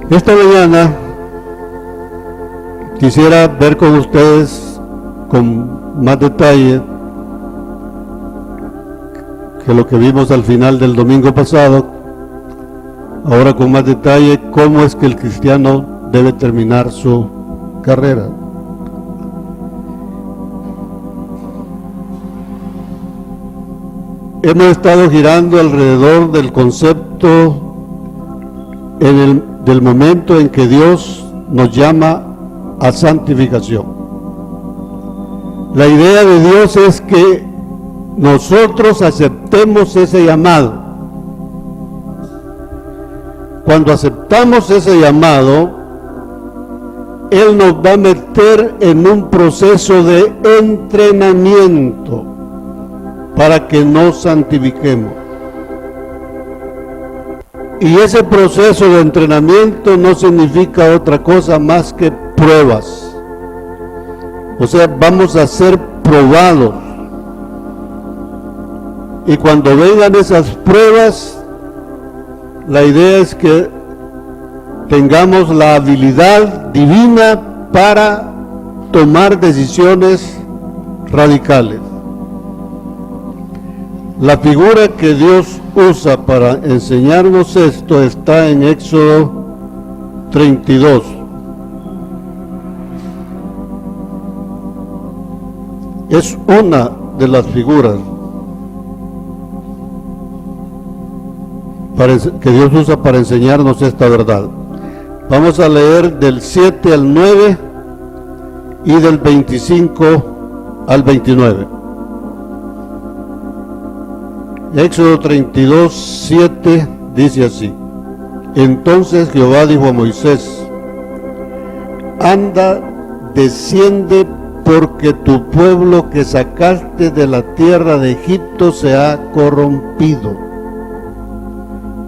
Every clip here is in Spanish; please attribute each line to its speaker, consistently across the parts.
Speaker 1: Esta mañana quisiera ver con ustedes con más detalle que lo que vimos al final del domingo pasado, ahora con más detalle cómo es que el cristiano debe terminar su carrera. Hemos estado girando alrededor del concepto del momento en que Dios nos llama a santificación. La idea de Dios es que nosotros aceptemos ese llamado. Cuando aceptamos ese llamado, Él nos va a meter en un proceso de entrenamiento para que nos santifiquemos. Y ese proceso de entrenamiento no significa otra cosa más que pruebas. O sea, vamos a ser probados. Y cuando vengan esas pruebas, la idea es que tengamos la habilidad divina para tomar decisiones radicales. La figura que Dios usa para enseñarnos esto está en Éxodo 32. Es una de las figuras que Dios usa para enseñarnos esta verdad. Vamos a leer del 7 al 9 y del 25 al 29. Éxodo 32, 7 dice así: Entonces Jehová dijo a Moisés: Anda, desciende, porque tu pueblo que sacaste de la tierra de Egipto se ha corrompido.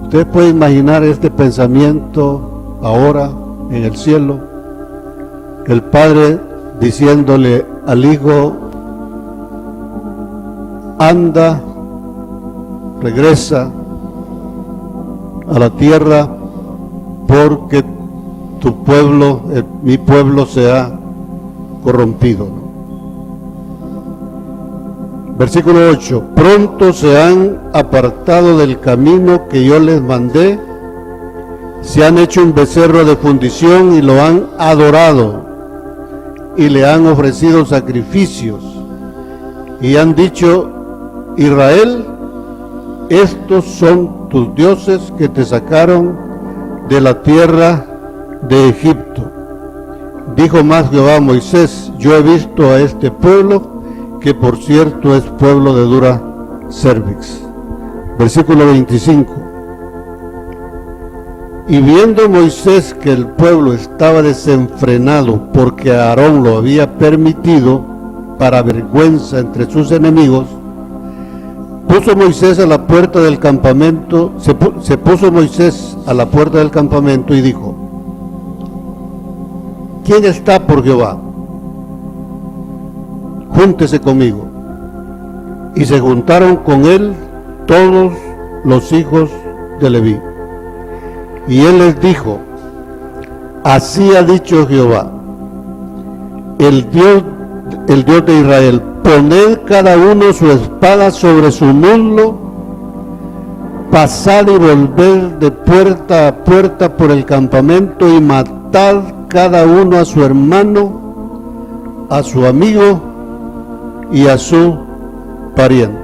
Speaker 1: Usted puede imaginar este pensamiento ahora en el cielo, el padre diciéndole al hijo: anda, regresa a la tierra, porque tu pueblo, mi pueblo, se ha corrompido. Versículo 8: Pronto se han apartado del camino que yo les mandé, se han hecho un becerro de fundición y lo han adorado, y le han ofrecido sacrificios, y han dicho: Israel, estos son tus dioses que te sacaron de la tierra de Egipto. Dijo más Jehová a Moisés: Yo he visto a este pueblo, que por cierto es pueblo de dura cervix. Versículo 25. Y viendo Moisés que el pueblo estaba desenfrenado, porque Aarón lo había permitido, para vergüenza entre sus enemigos, puso Moisés a la puerta del campamento, se puso Moisés a la puerta del campamento y dijo: ¿Quién está por Jehová? Júntese conmigo. Y se juntaron con él todos los hijos de Leví. Y él les dijo: Así ha dicho Jehová, el Dios de Israel: Poned cada uno su espada sobre su muslo, pasad y volved de puerta a puerta por el campamento, y matad cada uno a su hermano, a su amigo y a su pariente.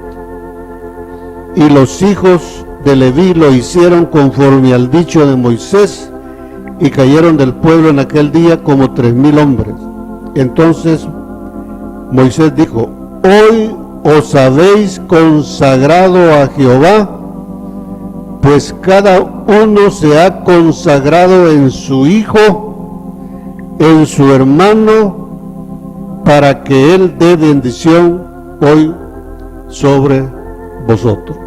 Speaker 1: Y los hijos de Leví lo hicieron conforme al dicho de Moisés, y cayeron del pueblo en aquel día como 3,000 hombres. Entonces Moisés dijo: Hoy os habéis consagrado a Jehová, pues cada uno se ha consagrado en su hijo, en su hermano, para que él dé bendición hoy sobre vosotros.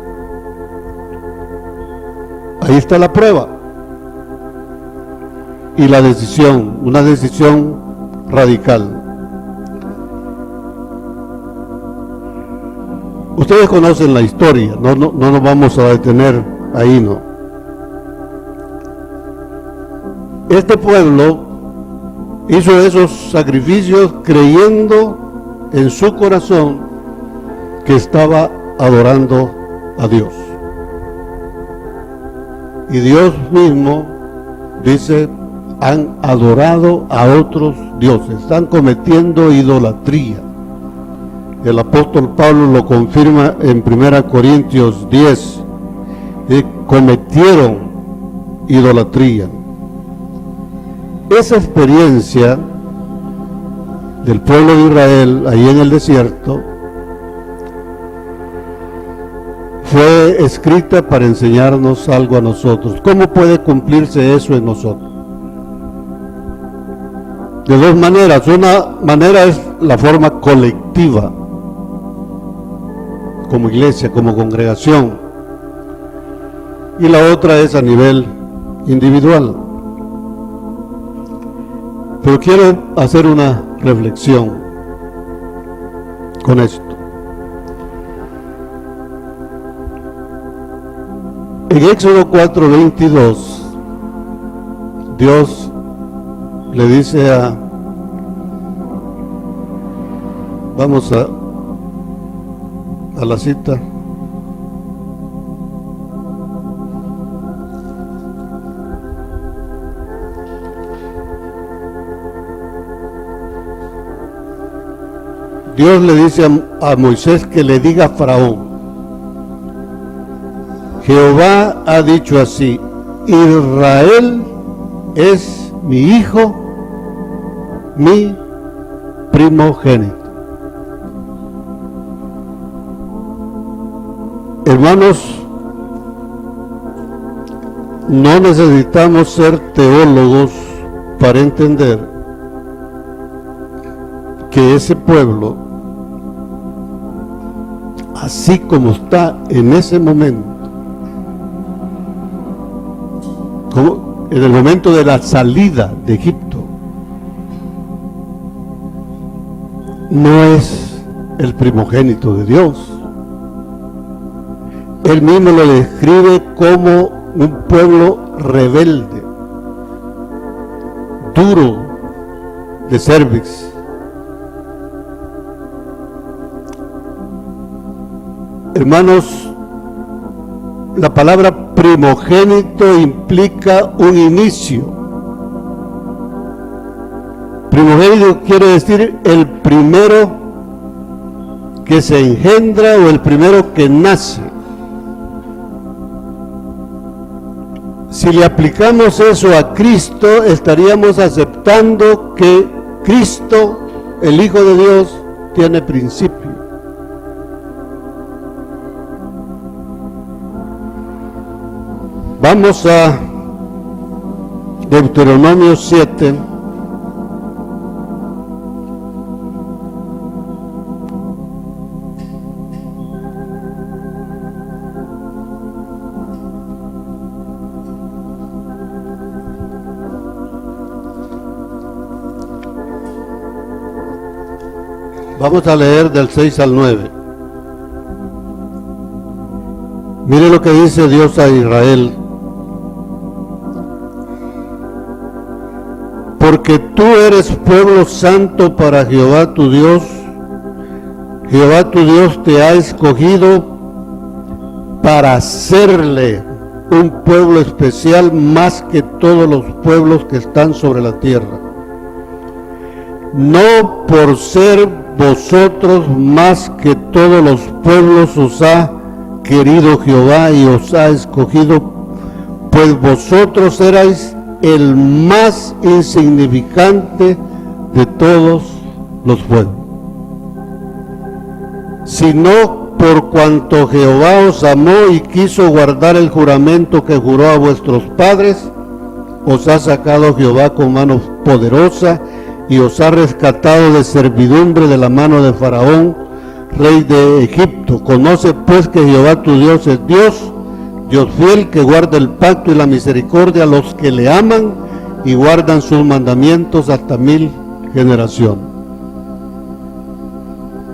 Speaker 1: Ahí está la prueba y la decisión, una decisión radical. Ustedes conocen la historia, no nos vamos a detener ahí, ¿no? Este pueblo hizo esos sacrificios creyendo en su corazón que estaba adorando a Dios. Y Dios mismo dice, han adorado a otros dioses, están cometiendo idolatría. El apóstol Pablo lo confirma en 1 Corintios 10, cometieron idolatría. Esa experiencia del pueblo de Israel ahí en el desierto fue escrita para enseñarnos algo a nosotros. ¿Cómo puede cumplirse eso en nosotros? De dos maneras. Una manera es la forma colectiva, como iglesia, como congregación, y la otra es a nivel individual. Pero quiero hacer una reflexión con esto. En Éxodo 4:22, Dios le dice vamos a la cita. Dios le dice a Moisés que le diga a Faraón: Jehová ha dicho así, Israel es mi hijo, mi primogénito. Hermanos, no necesitamos ser teólogos para entender que ese pueblo, así como está en ese momento, como en el momento de la salida de Egipto, no es el primogénito de Dios. Él mismo lo describe como un pueblo rebelde, duro de cerviz. Hermanos, la palabra primogénito implica un inicio. Primogénito quiere decir el primero que se engendra o el primero que nace. Si le aplicamos eso a Cristo, estaríamos aceptando que Cristo, el Hijo de Dios, tiene principio. Vamos a Deuteronomio 7. Vamos a leer del 6 al 9. Mire lo que dice Dios a Israel. Porque tú eres pueblo santo para Jehová tu Dios. Jehová tu Dios te ha escogido para hacerle un pueblo especial más que todos los pueblos que están sobre la tierra. No por ser vosotros más que todos los pueblos os ha querido Jehová y os ha escogido, pues vosotros erais el más insignificante de todos los pueblos, sino por cuanto Jehová os amó y quiso guardar el juramento que juró a vuestros padres, os ha sacado Jehová con mano poderosa y os ha rescatado de servidumbre de la mano de Faraón, rey de Egipto. Conoce pues que Jehová tu Dios es Dios, Dios fiel, que guarda el pacto y la misericordia a los que le aman y guardan sus mandamientos hasta 1000 generaciones.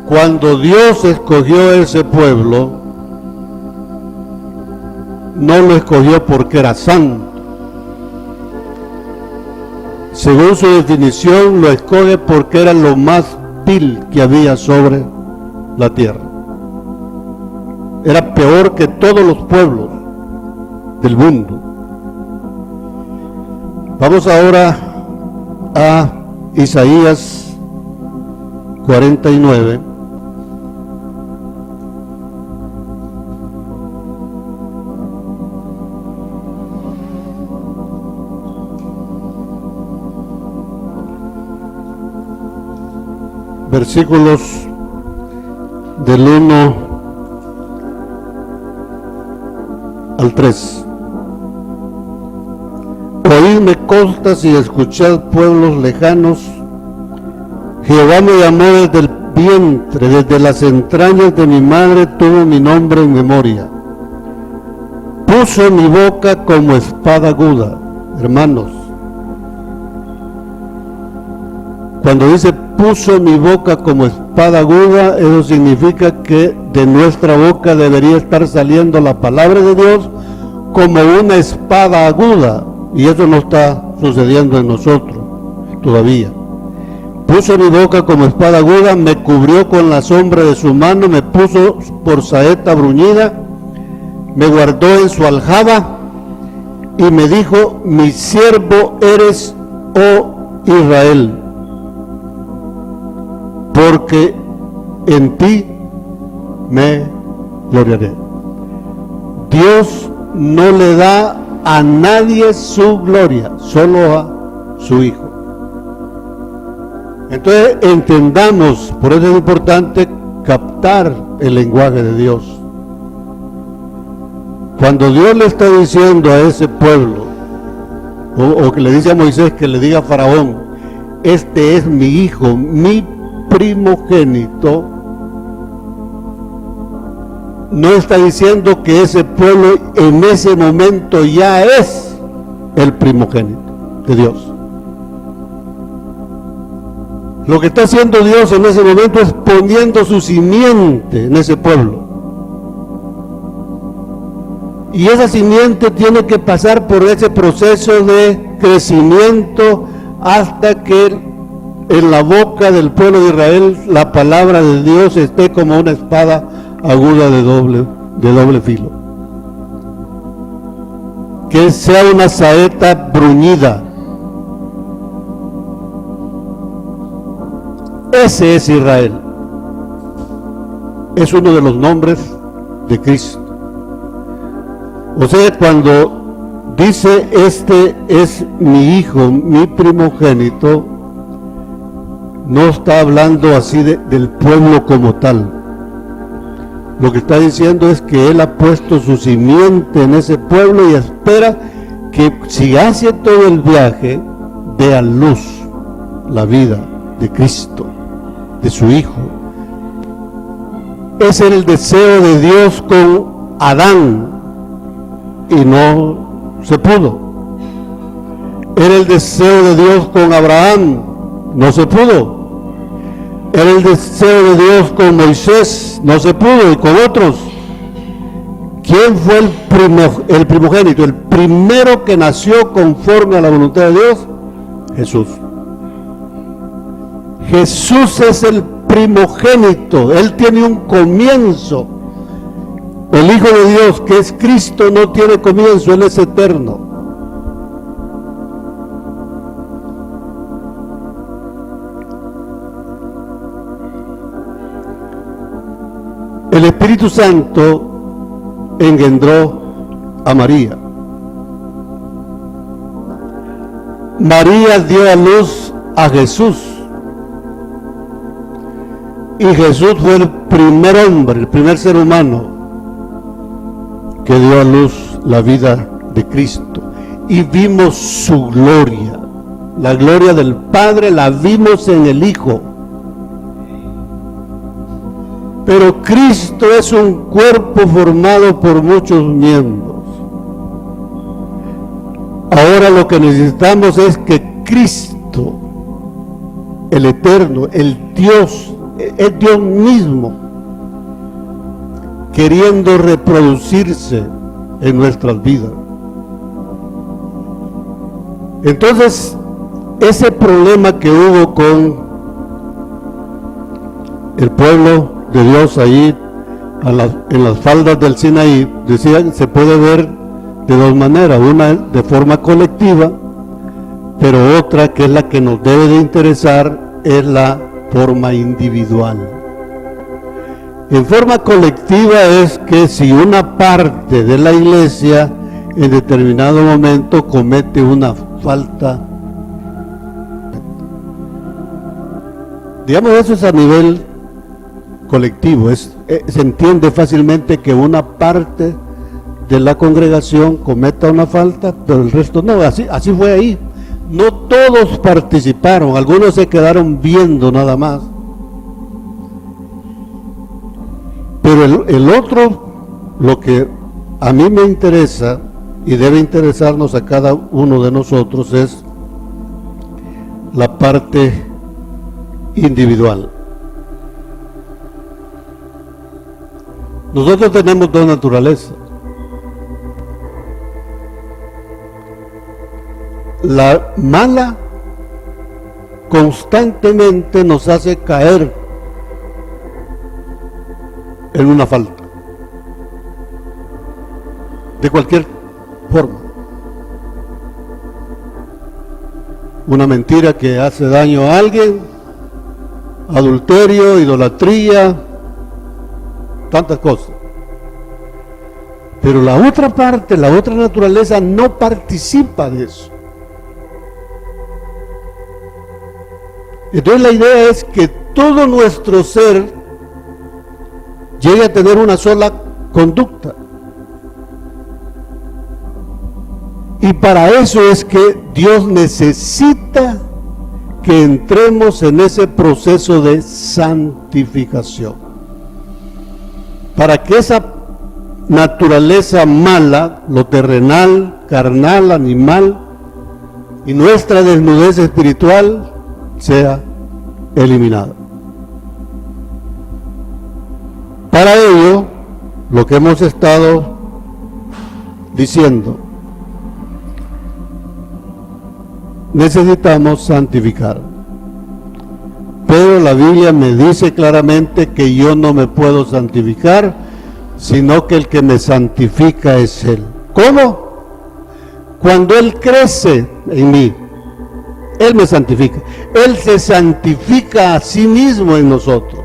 Speaker 1: Cuando Dios escogió ese pueblo, no lo escogió porque era santo, Según su definición, lo escoge porque era lo más vil que había sobre la tierra. Era peor que todos los pueblos del mundo. Vamos ahora a Isaías 49. Versículos del 1 al 3. Oídme costas y escuchad pueblos lejanos. Jehová me llamó desde el vientre, desde las entrañas de mi madre tuvo mi nombre en memoria. Puso mi boca como espada aguda. Hermanos, cuando dice puso mi boca como espada aguda, eso significa que de nuestra boca debería estar saliendo la palabra de Dios como una espada aguda, y eso no está sucediendo en nosotros todavía. Puso mi boca como espada aguda, me cubrió con la sombra de su mano, me puso por saeta bruñida, me guardó en su aljaba y me dijo: mi siervo eres, oh Israel, porque en ti me gloriaré. Dios no le da a nadie su gloria, solo a su Hijo. Entonces entendamos, por eso es importante captar el lenguaje de Dios. Cuando Dios le está diciendo a ese pueblo, o que le dice a Moisés que le diga a Faraón: este es mi hijo, mi primogénito, no está diciendo que ese pueblo en ese momento ya es el primogénito de Dios. Lo que está haciendo Dios en ese momento es poniendo su simiente en ese pueblo. Y esa simiente tiene que pasar por ese proceso de crecimiento hasta que en la boca del pueblo de Israel la palabra de Dios esté como una espada aguda de doble filo. Que sea una saeta bruñida. Ese es Israel. Es uno de los nombres de Cristo. O sea, cuando dice este es mi hijo, mi primogénito, no está hablando así del pueblo como tal. Lo que está diciendo es que Él ha puesto su simiente en ese pueblo y espera que si hace todo el viaje, dé a luz la vida de Cristo, de su Hijo. Ese era el deseo de Dios con Adán y no se pudo. Era el deseo de Dios con Abraham, no se pudo. Era el deseo de Dios con Moisés, no se pudo, y con otros. ¿Quién fue el primogénito? El primero que nació conforme a la voluntad de Dios, Jesús. Jesús es el primogénito, Él tiene un comienzo. El Hijo de Dios, que es Cristo, no tiene comienzo, Él es eterno. El Espíritu Santo engendró a María. María dio a luz a Jesús. Y Jesús fue el primer hombre, el primer ser humano que dio a luz la vida de Cristo. Y vimos su gloria. La gloria del Padre la vimos en el Hijo. Pero Cristo es un cuerpo formado por muchos miembros. Ahora lo que necesitamos es que Cristo, el Eterno, el Dios mismo, queriendo reproducirse en nuestras vidas. Entonces, ese problema que hubo con el pueblo de Dios ahí en las faldas del Sinaí, decían, se puede ver de dos maneras, una de forma colectiva, pero otra que es la que nos debe de interesar es la forma individual. En forma colectiva es que si una parte de la iglesia en determinado momento comete una falta, digamos, eso es a nivel colectivo, se entiende fácilmente que una parte de la congregación cometa una falta, pero el resto no, así fue ahí. No todos participaron, algunos se quedaron viendo nada más. Pero el otro, lo que a mí me interesa y debe interesarnos a cada uno de nosotros, es la parte individual. Nosotros tenemos dos naturalezas. La mala constantemente nos hace caer en una falta, de cualquier forma. Una mentira que hace daño a alguien, adulterio, idolatría, tantas cosas. Pero la otra parte, la otra naturaleza no participa de eso. Entonces la idea es que todo nuestro ser llegue a tener una sola conducta. Y para eso es que Dios necesita que entremos en ese proceso de santificación. Para que esa naturaleza mala, lo terrenal, carnal, animal, y nuestra desnudez espiritual sea eliminada. Para ello, lo que hemos estado diciendo, necesitamos santificar. Pero la Biblia me dice claramente que yo no me puedo santificar, sino que el que me santifica es Él. ¿Cómo? Cuando Él crece en mí, Él me santifica. Él se santifica a sí mismo en nosotros.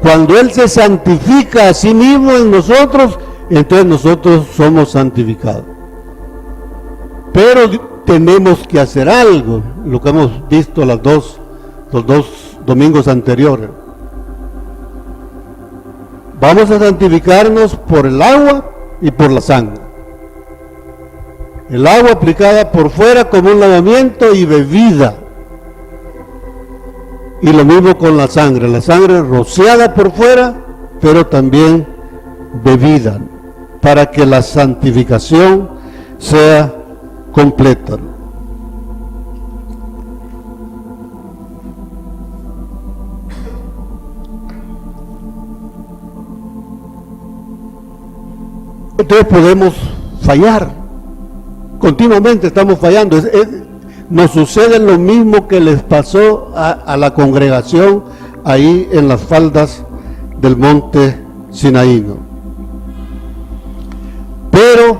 Speaker 1: Cuando Él se santifica a sí mismo en nosotros, entonces nosotros somos santificados. Pero tenemos que hacer algo, lo que hemos visto los dos domingos anteriores. Vamos a santificarnos por el agua y por la sangre. El agua aplicada por fuera como un lavamiento y bebida. Y lo mismo con la sangre rociada por fuera, pero también bebida, para que la santificación sea completa. Entonces podemos fallar, continuamente estamos fallando. Nos sucede lo mismo que les pasó a la congregación ahí en las faldas del monte Sinaí, ¿no? Pero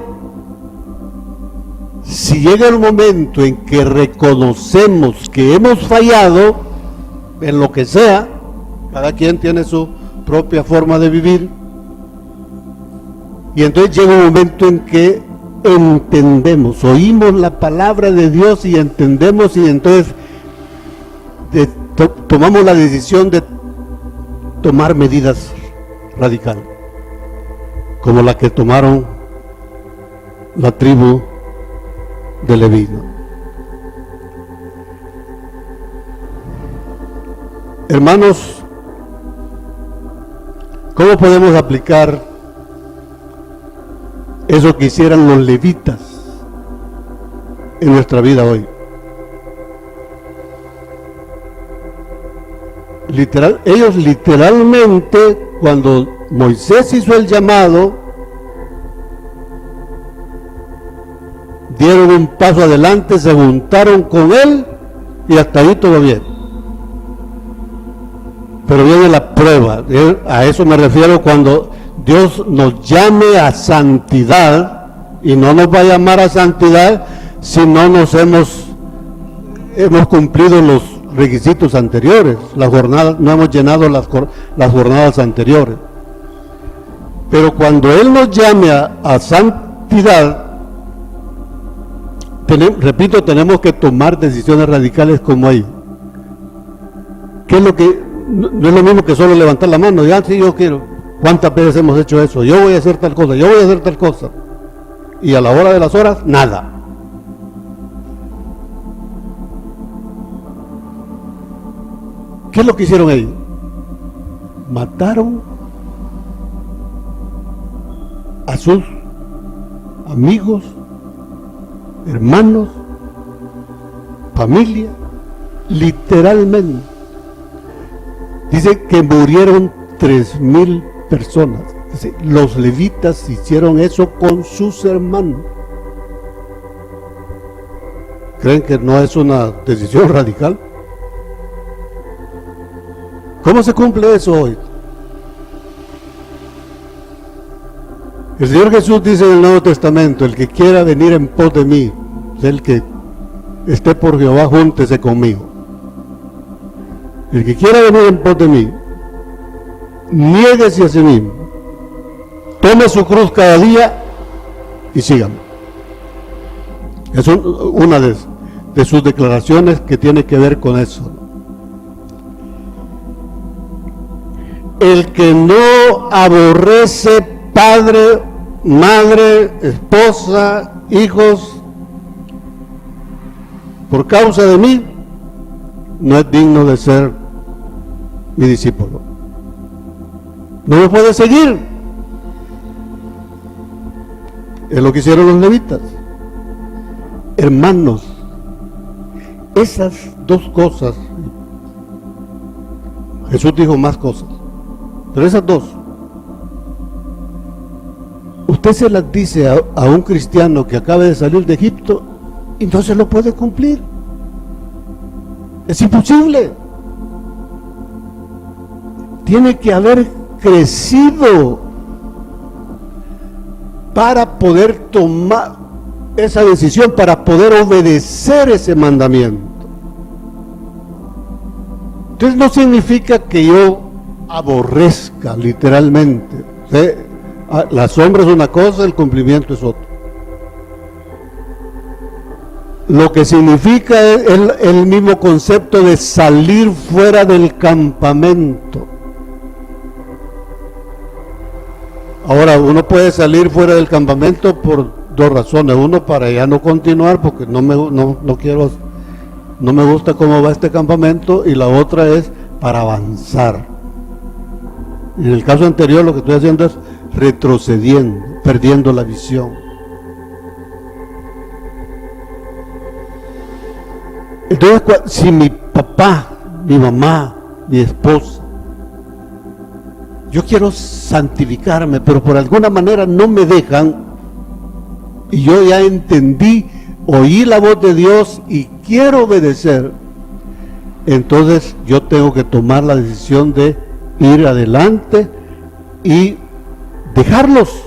Speaker 1: si llega el momento en que reconocemos que hemos fallado en lo que sea, cada quien tiene su propia forma de vivir, y entonces llega un momento en que entendemos, oímos la palabra de Dios y entendemos, y entonces tomamos la decisión de tomar medidas radicales, como la que tomaron la tribu de Leví. Hermanos, ¿cómo podemos aplicar eso que hicieran los levitas en nuestra vida hoy? Ellos literalmente, cuando Moisés hizo el llamado, dieron un paso adelante, se juntaron con él y hasta ahí todo bien. Pero viene la prueba, a eso me refiero cuando Dios nos llame a santidad, y no nos va a llamar a santidad si no nos hemos cumplido los requisitos anteriores, las jornadas, no hemos llenado las jornadas anteriores. Pero cuando Él nos llame a santidad, repito, tenemos que tomar decisiones radicales como ahí. ¿Qué es lo que? No es lo mismo que solo levantar la mano, ya sí, yo quiero. ¿Cuántas veces hemos hecho eso? Yo voy a hacer tal cosa, yo voy a hacer tal cosa. Y a la hora de las horas, nada. ¿Qué es lo que hicieron ellos? Mataron a sus amigos, hermanos, familia, literalmente. Dice que murieron 3,000 personas. Dice, los levitas hicieron eso con sus hermanos. ¿Creen que no es una decisión radical? ¿Cómo se cumple eso hoy? El Señor Jesús dice en el Nuevo Testamento: el que quiera venir en pos de mí, el que esté por Jehová, júntese conmigo. El que quiera venir en pos de mí, niéguese a sí mismo, tome su cruz cada día y sígame. Es una de sus declaraciones que tiene que ver con eso. El que no aborrece padre, madre, esposa, hijos, por causa de mí, no es digno de ser mi discípulo. No me puede seguir. Es lo que hicieron los levitas. Hermanos, esas dos cosas, Jesús dijo más cosas, pero esas dos, usted se las dice a un cristiano que acaba de salir de Egipto y no se lo puede cumplir. Es imposible. Tiene que haber crecido para poder tomar esa decisión, para poder obedecer ese mandamiento. Entonces no significa que yo aborrezca literalmente. ¿Sí? La sombra es una cosa, el cumplimiento es otra. Lo que significa es el mismo concepto de salir fuera del campamento. Ahora, uno puede salir fuera del campamento por dos razones. Uno, para ya no continuar, porque no me gusta cómo va este campamento, y la otra es para avanzar. En el caso anterior, lo que estoy haciendo es retrocediendo, perdiendo la visión. Entonces, si mi papá, mi mamá, mi esposa, yo quiero santificarme, pero por alguna manera no me dejan, y yo ya entendí, oí la voz de Dios y quiero obedecer, entonces yo tengo que tomar la decisión de ir adelante y dejarlos,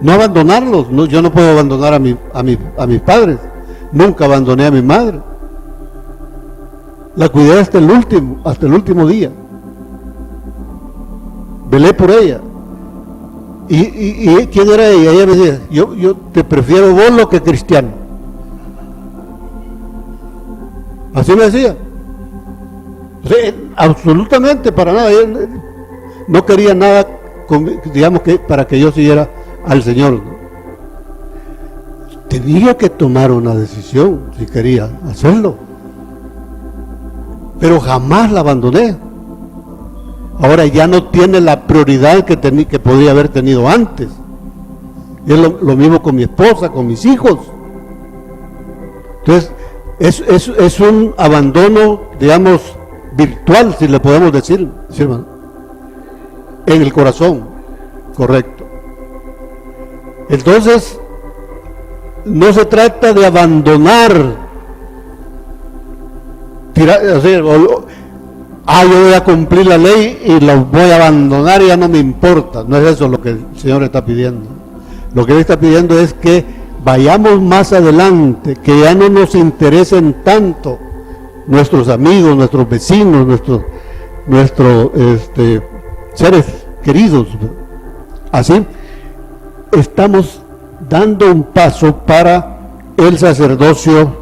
Speaker 1: no abandonarlos. No, yo no puedo abandonar a mis padres. Nunca abandoné a mi madre. La cuidé hasta el último día. Velé por ella. ¿Y quién era ella? Ella me decía: yo te prefiero bolo que cristiano. Así me decía. O sea, absolutamente para nada. Ella no quería nada, digamos, que para que yo siguiera al Señor. Tenía que tomar una decisión si quería hacerlo, pero jamás la abandoné. Ahora ya no tiene la prioridad que podía haber tenido antes. Es lo mismo con mi esposa, con mis hijos. Entonces es un abandono, digamos, virtual, si le podemos decir, ¿sí, hermano? En el corazón, correcto. Entonces, no se trata de abandonar, yo voy a cumplir la ley y la voy a abandonar y ya no me importa. No es eso lo que el Señor está pidiendo. Lo que Él está pidiendo es que vayamos más adelante, que ya no nos interesen tanto nuestros amigos, nuestros vecinos, nuestros seres queridos. Así estamos dando un paso para el sacerdocio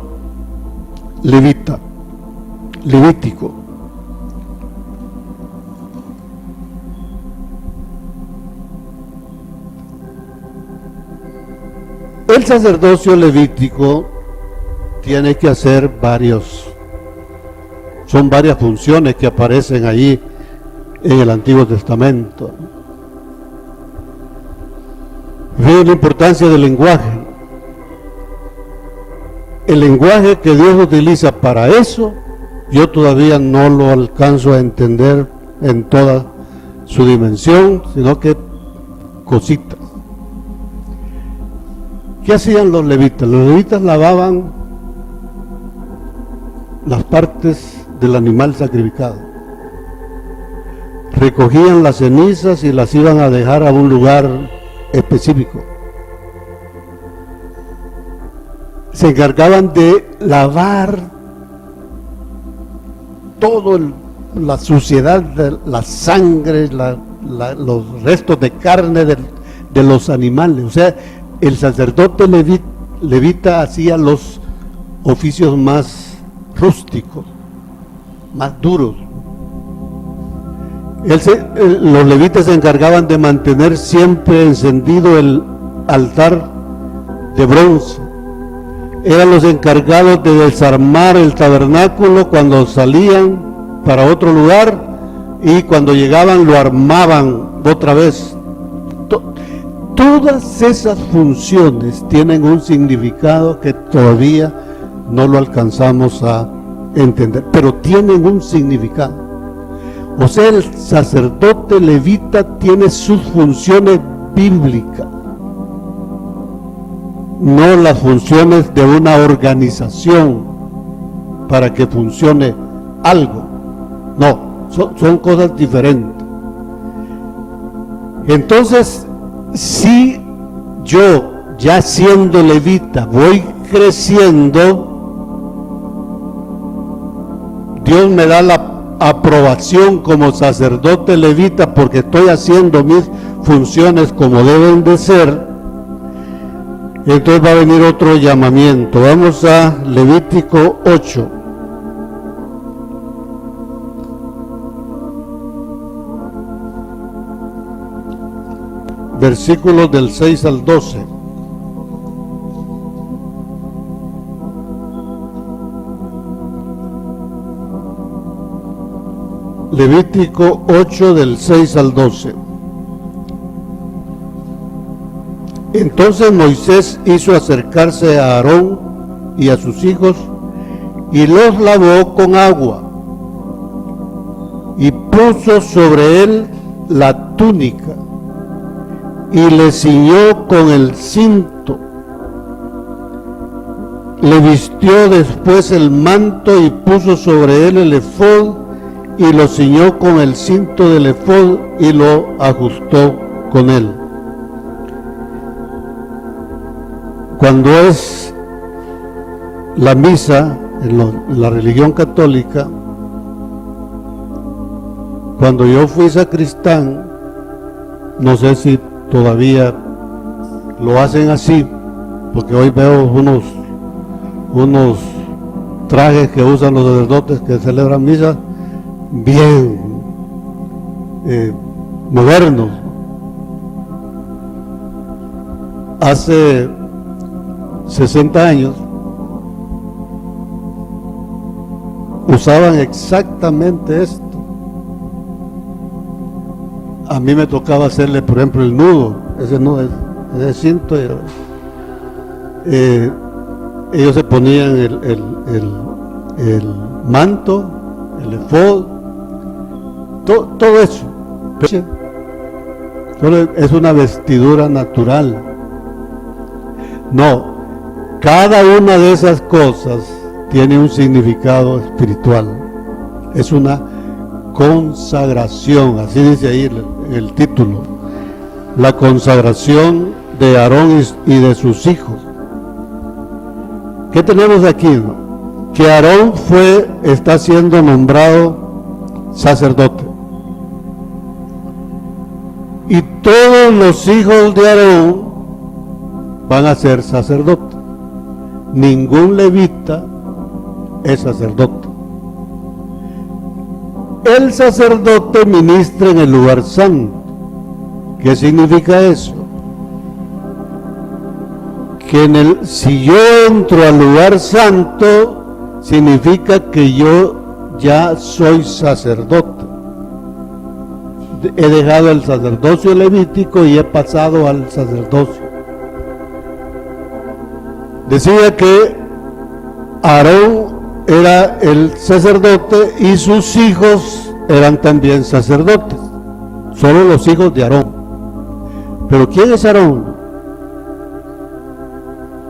Speaker 1: levítico. El sacerdocio levítico tiene que hacer son varias funciones que aparecen allí en el Antiguo Testamento. Veo la importancia del lenguaje. El lenguaje que Dios utiliza para eso, yo todavía no lo alcanzo a entender en toda su dimensión, sino que cositas. ¿Qué hacían los levitas? Los levitas lavaban las partes del animal sacrificado, recogían las cenizas y las iban a dejar a un lugar específico. Se encargaban de lavar todo la suciedad, la sangre, los restos de carne de los animales. O sea, el sacerdote levita hacía los oficios más rústicos, más duros. Los levitas se encargaban de mantener siempre encendido el altar de bronce. Eran los encargados de desarmar el tabernáculo cuando salían para otro lugar, y cuando llegaban lo armaban otra vez. Todas esas funciones tienen un significado que todavía no lo alcanzamos a entender, pero tienen un significado. O sea, el sacerdote levita tiene sus funciones bíblicas, no las funciones de una organización para que funcione algo. No, son cosas diferentes. Entonces, si yo, ya siendo levita, voy creciendo, Dios me da la aprobación como sacerdote levita porque estoy haciendo mis funciones como deben de ser. Entonces va a venir otro llamamiento. Vamos a Levítico 8. Versículos del 6 al 12. Levítico 8 del 6 al 12. Entonces Moisés hizo acercarse a Aarón y a sus hijos y los lavó con agua y puso sobre él la túnica y le ciñó con el cinto. Le vistió después el manto y puso sobre él el efod y lo ciñó con el cinto del efod y lo ajustó con él. Cuando es la misa en la religión católica, cuando yo fui sacristán, no sé si todavía lo hacen así, porque hoy veo unos trajes que usan los sacerdotes que celebran misa bien modernos. Hace 60 años usaban exactamente esto. A mí me tocaba hacerle, por ejemplo, el nudo, ese cinto. Ellos se ponían el manto, el efod, todo eso. Solo es una vestidura natural. No, cada una de esas cosas tiene un significado espiritual. Es una consagración, así dice ahí el título, la consagración de Aarón y de sus hijos. ¿Qué tenemos aquí? Que Aarón está siendo nombrado sacerdote. Y todos los hijos de Aarón van a ser sacerdotes. Ningún levita es sacerdote. El sacerdote ministra en el lugar santo. ¿Qué significa eso? Que si yo entro al lugar santo, significa que yo ya soy sacerdote. He dejado el sacerdocio levítico y he pasado al sacerdocio. Decía que Aarón era el sacerdote y sus hijos eran también sacerdotes. Solo los hijos de Aarón. ¿Pero quién es Aarón?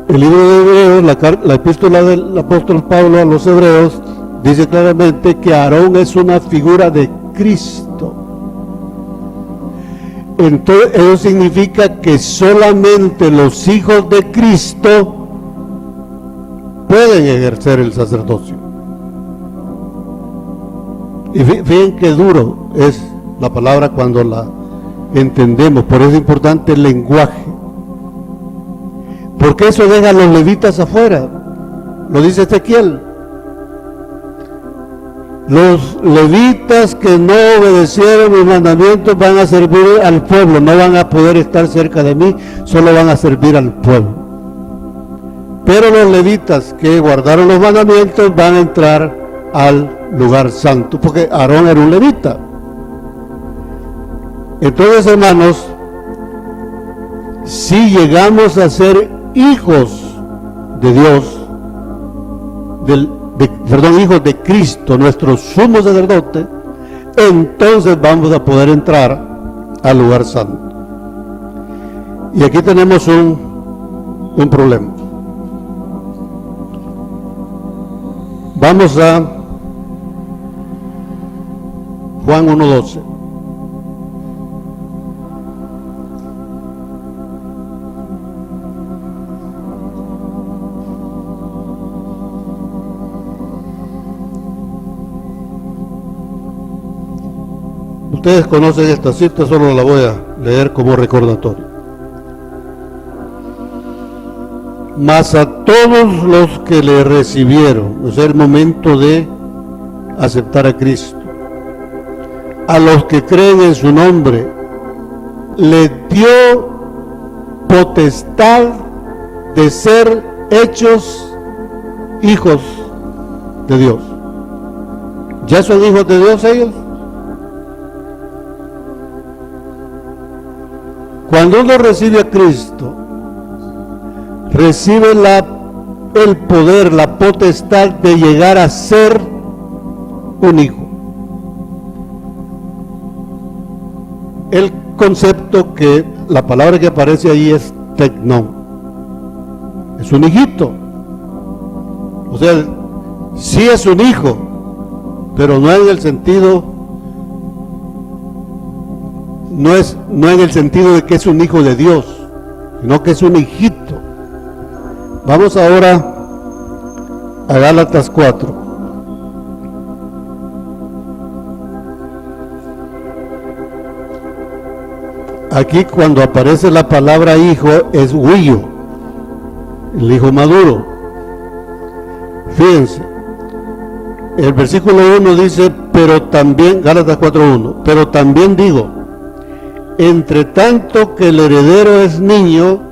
Speaker 1: El libro de Hebreos, la epístola del apóstol Pablo a los Hebreos, dice claramente que Aarón es una figura de Cristo. Entonces, eso significa que solamente los hijos de Cristo pueden ejercer el sacerdocio. Y fíjense qué duro es la palabra cuando la entendemos. Por eso es importante el lenguaje. Porque eso deja a los levitas afuera. Lo dice Ezequiel. Los levitas que no obedecieron mis mandamientos van a servir al pueblo, no van a poder estar cerca de mí, solo van a servir al pueblo. Pero los levitas que guardaron los mandamientos van a entrar al lugar santo, porque Aarón era un levita. Entonces, hermanos, si llegamos a ser hijos de Dios, hijos de Cristo, nuestro sumo sacerdote, entonces vamos a poder entrar al lugar santo. Y aquí tenemos un problema. Vamos a Juan 1:12. Ustedes conocen esta cita, solo la voy a leer como recordatorio. Mas a todos los que le recibieron, es el momento de aceptar a Cristo, a los que creen en su nombre, le dio potestad de ser hechos hijos de Dios. ¿Ya son hijos de Dios ellos? Cuando uno recibe a Cristo, recibe el poder, la potestad de llegar a ser un hijo. El concepto que la palabra que aparece ahí es tecnón. Es un hijito. O sea, sí es un hijo, pero no en el sentido, no en el sentido de que es un hijo de Dios, sino que es un hijito. Vamos ahora a Gálatas 4. Aquí cuando aparece la palabra hijo es huillo, el hijo maduro. Fíjense, el versículo 1 dice, pero también, Gálatas 4:1, pero también digo, entre tanto que el heredero es niño,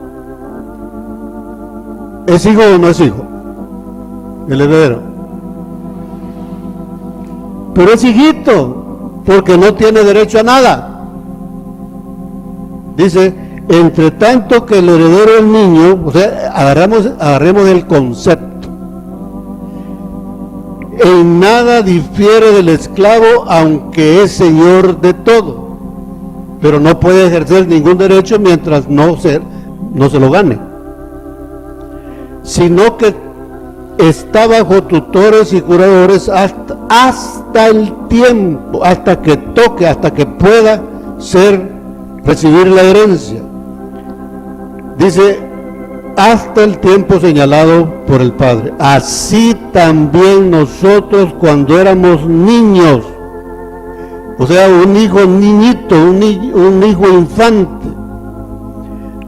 Speaker 1: ¿es hijo o no es hijo? El heredero. Pero es hijito, porque no tiene derecho a nada. Dice, entre tanto que el heredero es niño, o sea, agarremos el concepto. En nada difiere del esclavo, aunque es señor de todo, pero no puede ejercer ningún derecho mientras no se lo gane. sino que está bajo tutores y curadores hasta el tiempo, hasta que toque, hasta que pueda recibir la herencia. Dice, hasta el tiempo señalado por el Padre. Así también nosotros cuando éramos niños, o sea, un hijo niñito, un hijo infante,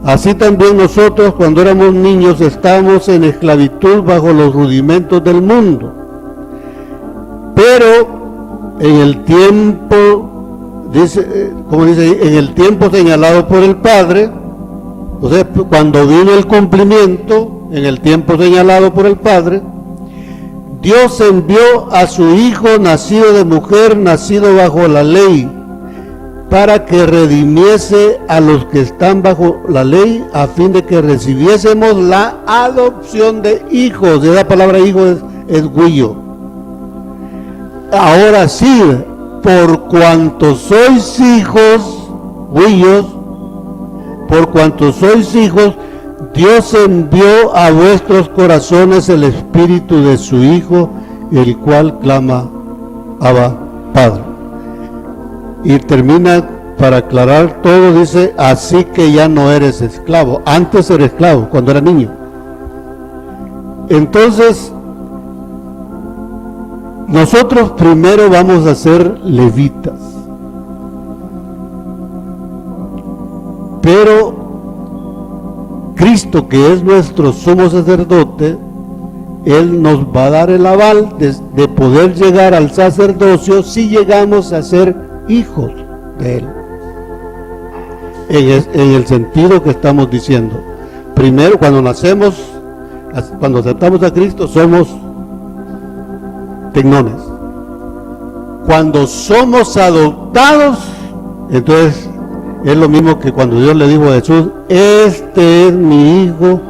Speaker 1: así también nosotros cuando éramos niños estábamos en esclavitud bajo los rudimentos del mundo. Pero en el tiempo, como dice, en el tiempo señalado por el Padre, o sea, cuando vino el cumplimiento, en el tiempo señalado por el Padre, Dios envió a su Hijo nacido de mujer, nacido bajo la ley, para que redimiese a los que están bajo la ley, a fin de que recibiésemos la adopción de hijos. Esa palabra hijo es guillo. Ahora sí, por cuanto sois hijos, guillos, por cuanto sois hijos, Dios envió a vuestros corazones el espíritu de su Hijo, el cual clama, Abba, Padre. Y termina, para aclarar todo, dice, así que ya no eres esclavo. Antes era esclavo, cuando era niño. Entonces, nosotros primero vamos a ser levitas. Pero Cristo, que es nuestro sumo sacerdote, Él nos va a dar el aval de poder llegar al sacerdocio si llegamos a ser hijos de Él. En el sentido que estamos diciendo. Primero, cuando nacemos, cuando aceptamos a Cristo, somos tecnones. Cuando somos adoptados, entonces es lo mismo que cuando Dios le dijo a Jesús, este es mi Hijo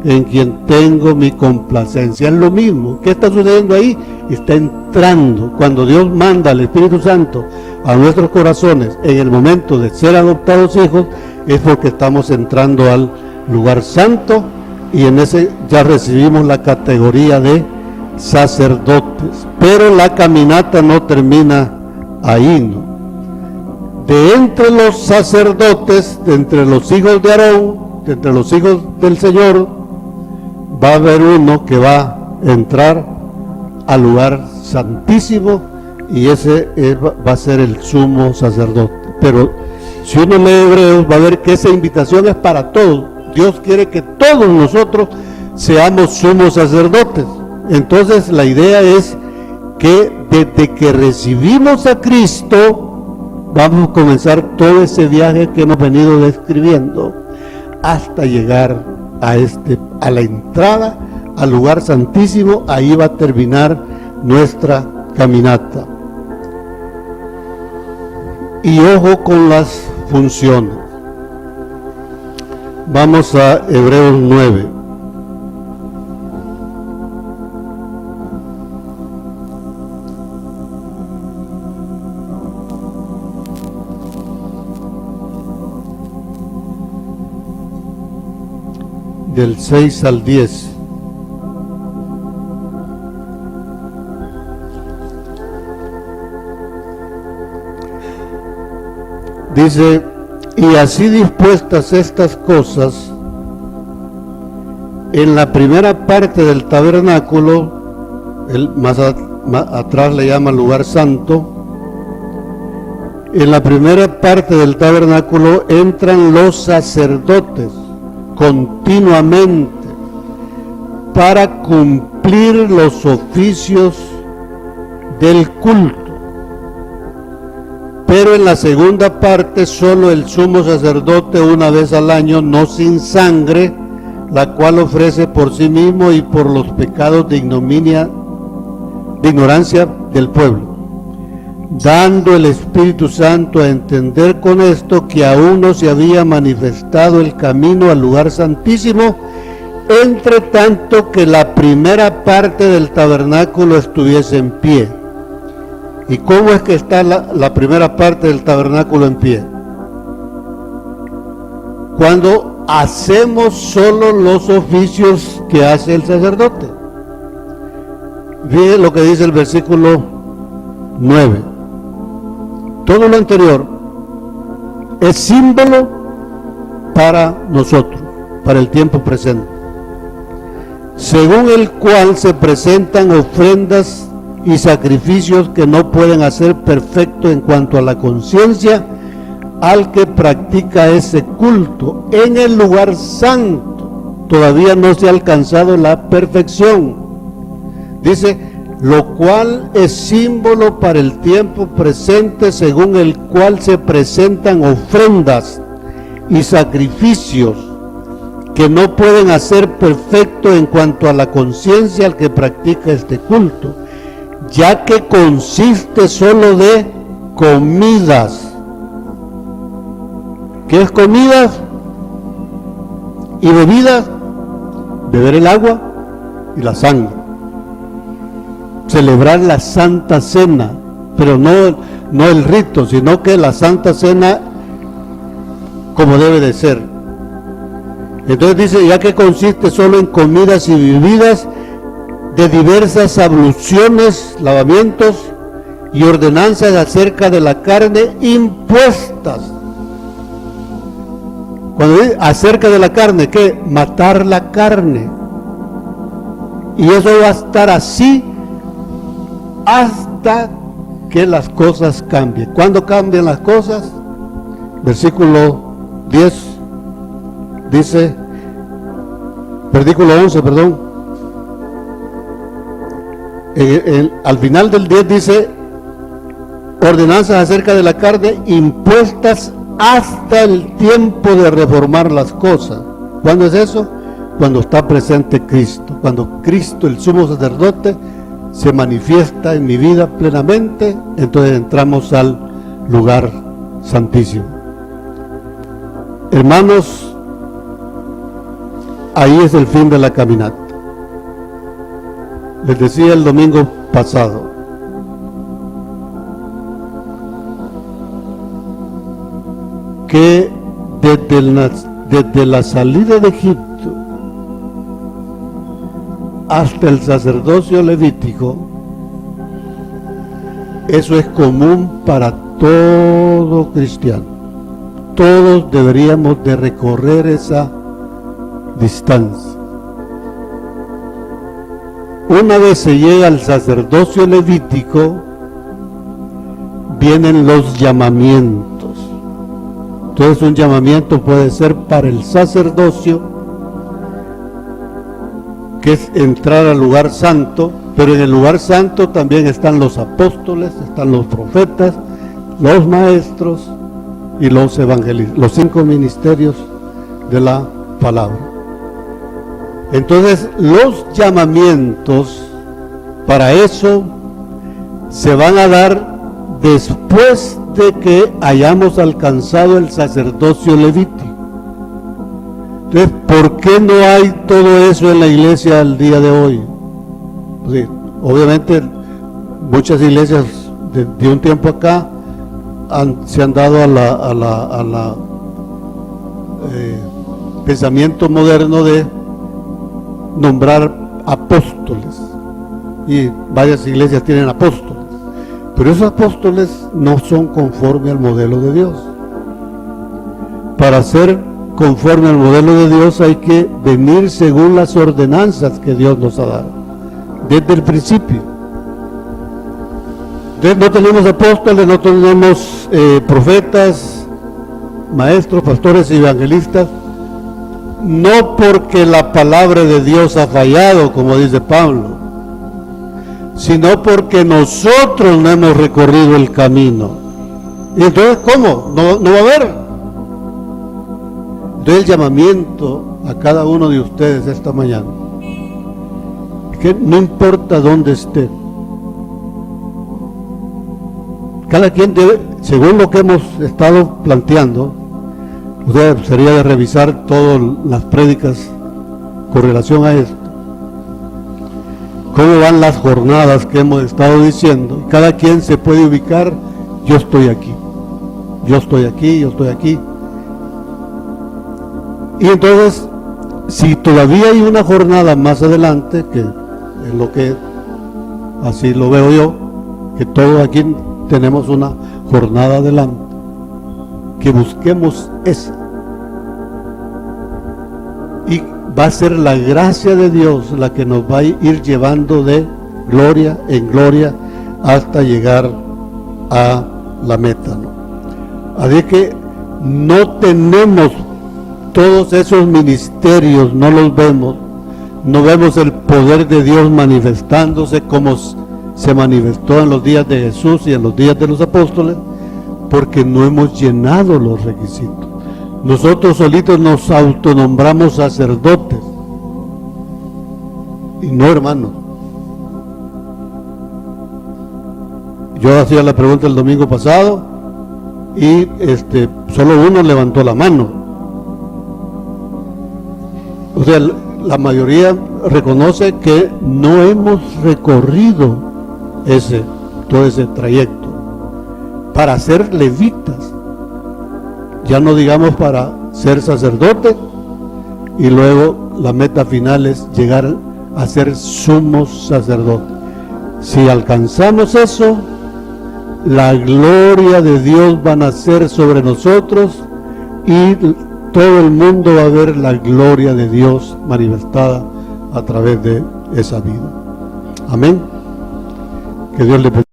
Speaker 1: en quien tengo mi complacencia. Es lo mismo. ¿Qué está sucediendo ahí? Está entrando. Cuando Dios manda al Espíritu Santo a nuestros corazones en el momento de ser adoptados hijos, es porque estamos entrando al lugar santo y en ese ya recibimos la categoría de sacerdotes. Pero la caminata no termina ahí, ¿no? De entre los sacerdotes, de entre los hijos de Aarón, de entre los hijos del Señor, va a haber uno que va a entrar al lugar santísimo y ese va a ser el sumo sacerdote. Pero si uno lee Hebreos va a ver que esa invitación es para todos. Dios quiere que todos nosotros seamos sumos sacerdotes. Entonces la idea es que desde que recibimos a Cristo vamos a comenzar todo ese viaje que hemos venido describiendo hasta llegar a la entrada al lugar santísimo. Ahí va a terminar nuestra caminata. Y ojo con las funciones. Vamos a Hebreos 9. Del 6 al 10. Dice, y así dispuestas estas cosas, en la primera parte del tabernáculo, más atrás le llama lugar santo, en la primera parte del tabernáculo entran los sacerdotes continuamente para cumplir los oficios del culto. Pero en la segunda parte solo el sumo sacerdote una vez al año, no sin sangre, la cual ofrece por sí mismo y por los pecados de ignorancia del pueblo, dando el Espíritu Santo a entender con esto que aún no se había manifestado el camino al lugar santísimo, entre tanto que la primera parte del tabernáculo estuviese en pie. ¿Y cómo es que está la primera parte del tabernáculo en pie? Cuando hacemos solo los oficios que hace el sacerdote. Fíjense lo que dice el versículo 9. Todo lo anterior es símbolo para nosotros, para el tiempo presente, según el cual se presentan ofrendas y sacrificios que no pueden hacer perfecto en cuanto a la conciencia al que practica ese culto. En el lugar santo todavía no se ha alcanzado la perfección. Dice, lo cual es símbolo para el tiempo presente, según el cual se presentan ofrendas y sacrificios que no pueden hacer perfecto en cuanto a la conciencia al que practica este culto, ya que consiste solo de comidas. ¿Qué es comidas y bebidas? Beber el agua y la sangre. Celebrar la Santa Cena, pero no el rito, sino que la Santa Cena como debe de ser. Entonces dice, ya que consiste solo en comidas y bebidas de diversas abluciones, lavamientos y ordenanzas acerca de la carne impuestas. Cuando dice acerca de la carne, ¿qué? Matar la carne. Y eso va a estar así hasta que las cosas cambien. ¿Cuándo cambian las cosas? Versículo 10 dice, versículo 11, perdón. Al final del 10 dice, ordenanzas acerca de la carne impuestas hasta el tiempo de reformar las cosas. ¿Cuándo es eso? Cuando está presente Cristo, cuando Cristo, el sumo sacerdote, se manifiesta en mi vida plenamente, entonces entramos al lugar santísimo. Hermanos, ahí es el fin de la caminata. Les decía el domingo pasado, que desde la salida de Egipto hasta el sacerdocio levítico, eso es común para todo cristiano. Todos deberíamos de recorrer esa distancia. Una vez se llega al sacerdocio levítico, vienen los llamamientos. Entonces un llamamiento puede ser para el sacerdocio, que es entrar al lugar santo, pero en el lugar santo también están los apóstoles, están los profetas, los maestros y los evangelistas, los 5 ministerios de la palabra. Entonces los llamamientos para eso se van a dar después de que hayamos alcanzado el sacerdocio levítico. Entonces, ¿por qué no hay todo eso en la iglesia al día de hoy? Pues, obviamente muchas iglesias de un tiempo acá se han dado a la pensamiento moderno de nombrar apóstoles, y varias iglesias tienen apóstoles, pero esos apóstoles no son conforme al modelo de Dios. Para ser conforme al modelo de Dios hay que venir según las ordenanzas que Dios nos ha dado desde el principio. Entonces no tenemos apóstoles, no tenemos profetas, maestros, pastores y evangelistas, no porque la palabra de Dios ha fallado, como dice Pablo, sino porque nosotros no hemos recorrido el camino. Y entonces, ¿cómo? No va a haber. Doy el llamamiento a cada uno de ustedes esta mañana, que no importa dónde esté, cada quien debe, según lo que hemos estado planteando, sería de revisar todas las prédicas con relación a esto, cómo van las jornadas que hemos estado diciendo. Cada quien se puede ubicar, yo estoy aquí, yo estoy aquí, yo estoy aquí. Y entonces, si todavía hay una jornada más adelante, que es lo que así lo veo yo, que todos aquí tenemos una jornada adelante, que busquemos esa. Y va a ser la gracia de Dios la que nos va a ir llevando de gloria en gloria hasta llegar a la meta, ¿no? Así que no tenemos todos esos ministerios, no los vemos, no vemos el poder de Dios manifestándose como se manifestó en los días de Jesús y en los días de los apóstoles, porque no hemos llenado los requisitos. Nosotros solitos nos autonombramos sacerdotes, y no, hermanos. Yo hacía la pregunta el domingo pasado y solo uno levantó la mano. O sea, la mayoría reconoce que no hemos recorrido todo ese trayecto para ser levitas, ya no digamos para ser sacerdotes, y luego la meta final es llegar a ser sumos sacerdotes. Si alcanzamos eso, la gloria de Dios va a nacer sobre nosotros y todo el mundo va a ver la gloria de Dios manifestada a través de esa vida. Amén. Que Dios le bendiga.